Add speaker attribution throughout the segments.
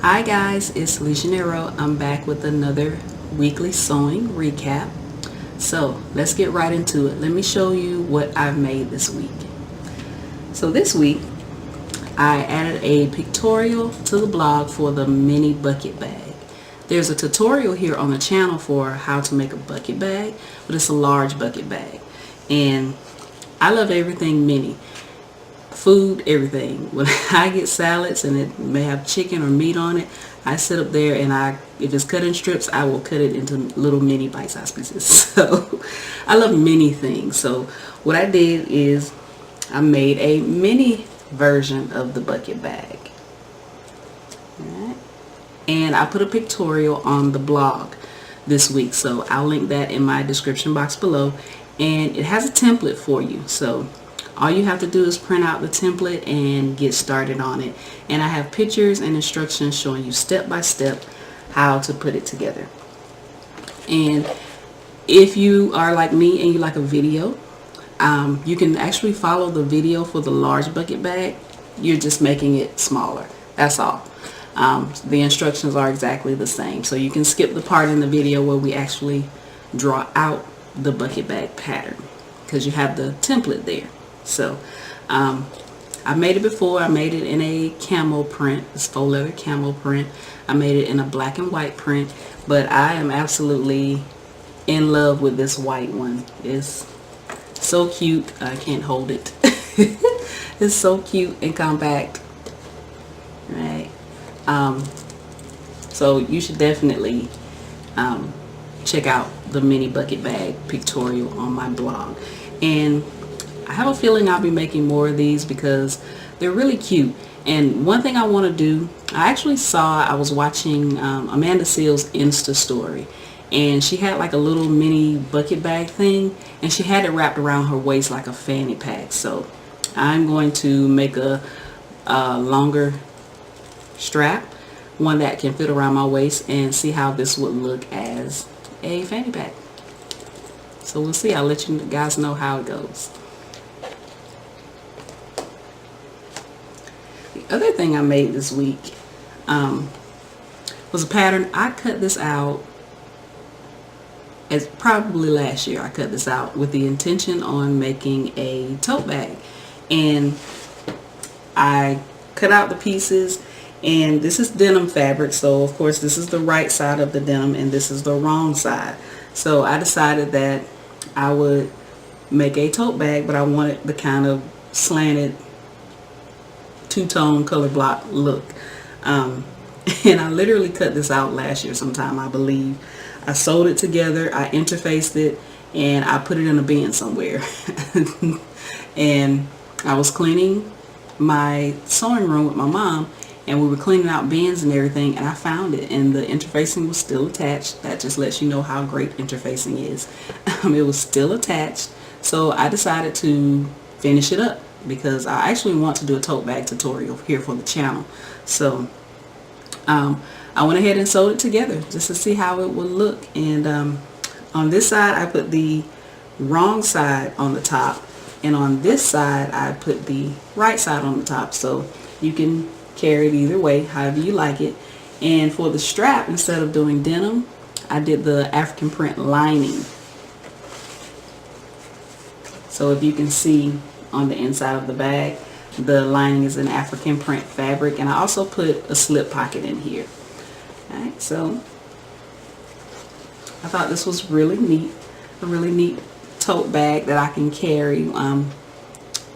Speaker 1: Hi guys, it's Legionero. I'm back with another weekly sewing recap. So let's get right into it. Let me show you what I've made this week. So this week I added a pictorial to the blog for the mini bucket bag. There's a tutorial here on the channel for how to make a bucket bag, but it's a large bucket bag. And I love everything mini. Food, everything. When I get salads and it may have chicken or meat on it, I sit up there and if it's cut in strips, I will cut it into little mini bite-sized pieces. So I love mini things. So what I did is I made a mini version of the bucket bag. Alright. And I put a pictorial on the blog this week, so I'll link that in my description box below. And it has a template for you, so all you have to do is print out the template and get started on it. And I have pictures and instructions showing you step by step how to put it together. And if you are like me and you like a video, you can actually follow the video for the large bucket bag. You're just making it smaller. That's all. The instructions are exactly the same. So you can skip the part in the video where we actually draw out the bucket bag pattern because you have the template there. So I made it before. I made it in a camel print, this faux leather camel print. I made it in a black and white print, but I am absolutely in love with this white one. It's so cute. I can't hold it. It's so cute and compact, right? So you should definitely check out the mini bucket bag pictorial on my blog. And I have a feeling I'll be making more of these because they're really cute. And one thing I want to do, I was watching Amanda Seals' Insta story, and she had like a little mini bucket bag thing, and she had it wrapped around her waist like a fanny pack. So I'm going to make a longer strap, one that can fit around my waist, and see how this would look as a fanny pack. So we'll see. I'll let you guys know how it goes. The other thing I made this week was a pattern. I cut this out as probably last year. I cut this out with the intention on making a tote bag, and I cut out the pieces, and this is denim fabric, so of course this is the right side of the denim and this is the wrong side. So I decided that I would make a tote bag, but I wanted the kind of slanted two-tone color block look. And I literally cut this out last year sometime, I believe. I sewed it together, I interfaced it, and I put it in a bin somewhere. And I was cleaning my sewing room with my mom, and we were cleaning out bins and everything, and I found it, and the interfacing was still attached. That just lets you know how great interfacing is. It was still attached, so I decided to finish it up because I actually want to do a tote bag tutorial here for the channel. So I went ahead and sewed it together just to see how it would look. And on this side I put the wrong side on the top, and on this side I put the right side on the top, so you can carry it either way, however you like it. And for the strap, instead of doing denim, I did the African print lining. So if you can see on the inside of the bag, the lining is an African print fabric, and I also put a slip pocket in here. Alright, so I thought this was really neat, a really neat tote bag that I can carry.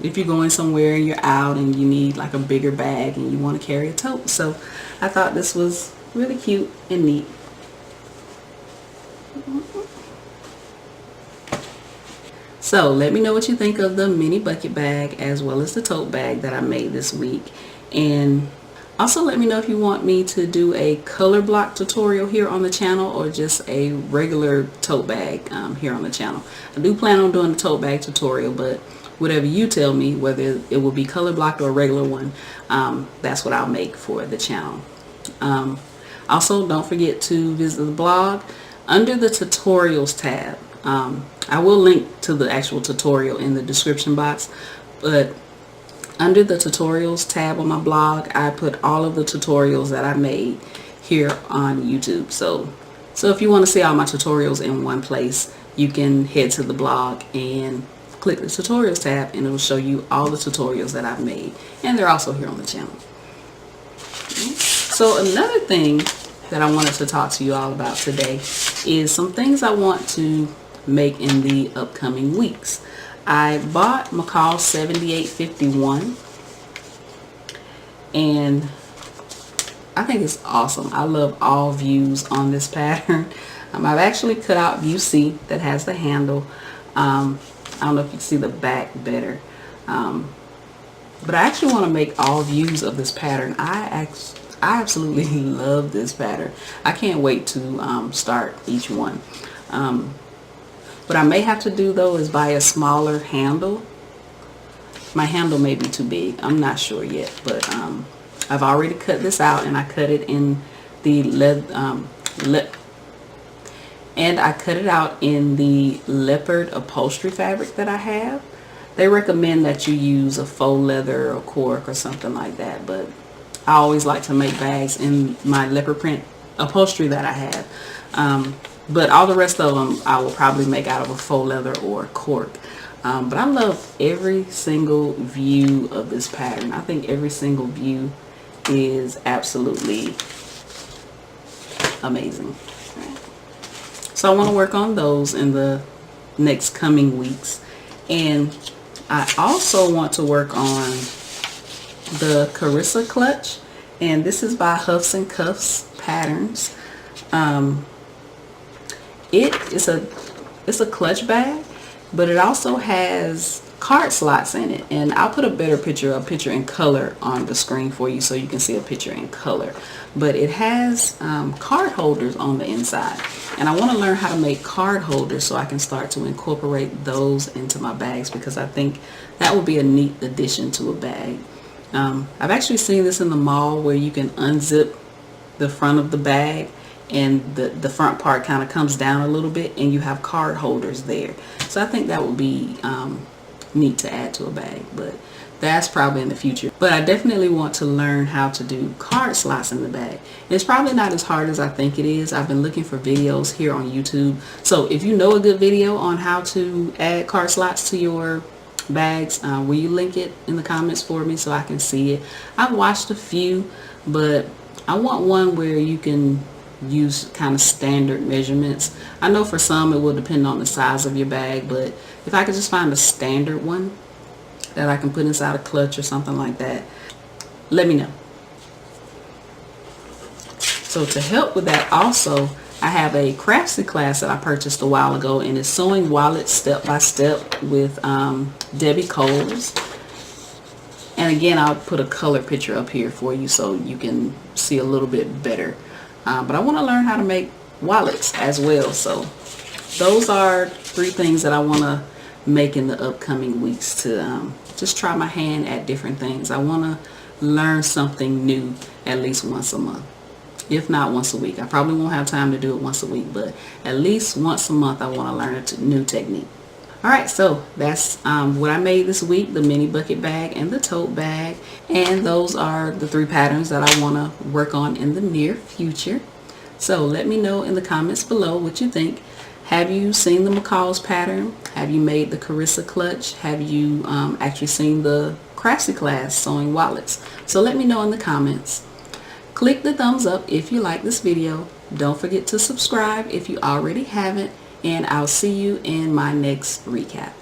Speaker 1: If you're going somewhere, you're out and you need like a bigger bag and you want to carry a tote. So I thought this was really cute and neat. So let me know what you think of the mini bucket bag as well as the tote bag that I made this week. And also let me know if you want me to do a color block tutorial here on the channel or just a regular tote bag here on the channel. I do plan on doing a tote bag tutorial, but whatever you tell me, whether it will be color blocked or a regular one, that's what I'll make for the channel. Also, don't forget to visit the blog. Under the tutorials tab, I will link to the actual tutorial in the description box, but under the tutorials tab on my blog, I put all of the tutorials that I made here on YouTube. So if you want to see all my tutorials in one place, you can head to the blog and click the tutorials tab, and it will show you all the tutorials that I've made, and they're also here on the channel. So another thing that I wanted to talk to you all about today is some things I want to make in the upcoming weeks. I bought McCalls 7851, and I think it's awesome. I love all views on this pattern. I've actually cut out view C that has the handle. I don't know if you can see the back better, but I actually want to make all views of this pattern. I absolutely love this pattern. I can't wait to start each one. What I may have to do though is buy a smaller handle. My handle may be too big. I'm not sure yet, but I've already cut this out, and I cut it in the I cut it out in the leopard upholstery fabric that I have. They recommend that you use a faux leather or cork or something like that, but I always like to make bags in my leopard print upholstery that I have. But all the rest of them I will probably make out of a faux leather or cork. But I love every single view of this pattern. I think every single view is absolutely amazing. So I want to work on those in the next coming weeks. And I also want to work on the Carissa Clutch, and this is by Huffs and Cuffs Patterns. It's a clutch bag, but it also has card slots in it, and I'll put a picture in color on the screen for you so you can see a picture in color. But it has card holders on the inside, and I want to learn how to make card holders so I can start to incorporate those into my bags, because I think that would be a neat addition to a bag. I've actually seen this in the mall where you can unzip the front of the bag, and the front part kind of comes down a little bit, and you have card holders there. So I think that would be neat to add to a bag, but that's probably in the future. But I definitely want to learn how to do card slots in the bag. It's probably not as hard as I think it is. I've been looking for videos here on YouTube. So if you know a good video on how to add card slots to your bags, will you link it in the comments for me so I can see it? I've watched a few, but I want one where you can use kind of standard measurements. I know for some it will depend on the size of your bag, but if I could just find a standard one that I can put inside a clutch or something like that, let me know. So to help with that, also I have a craftsy class that I purchased a while ago, and it's sewing wallets step by step with Debbie Coles. And again, I'll put a color picture up here for you so you can see a little bit better. But I want to learn how to make wallets as well. So those are 3 things that I want to make in the upcoming weeks, to just try my hand at different things. I want to learn something new at least once a month, if not once a week. I probably won't have time to do it once a week, but at least once a month I want to learn a new technique. Alright, so that's what I made this week, the mini bucket bag and the tote bag. And those are the 3 patterns that I want to work on in the near future. So let me know in the comments below what you think. Have you seen the McCalls pattern? Have you made the Carissa Clutch? Have you actually seen the craftsy class sewing wallets? So let me know in the comments. Click the thumbs up if you like this video. Don't forget to subscribe if you already haven't. And I'll see you in my next recap.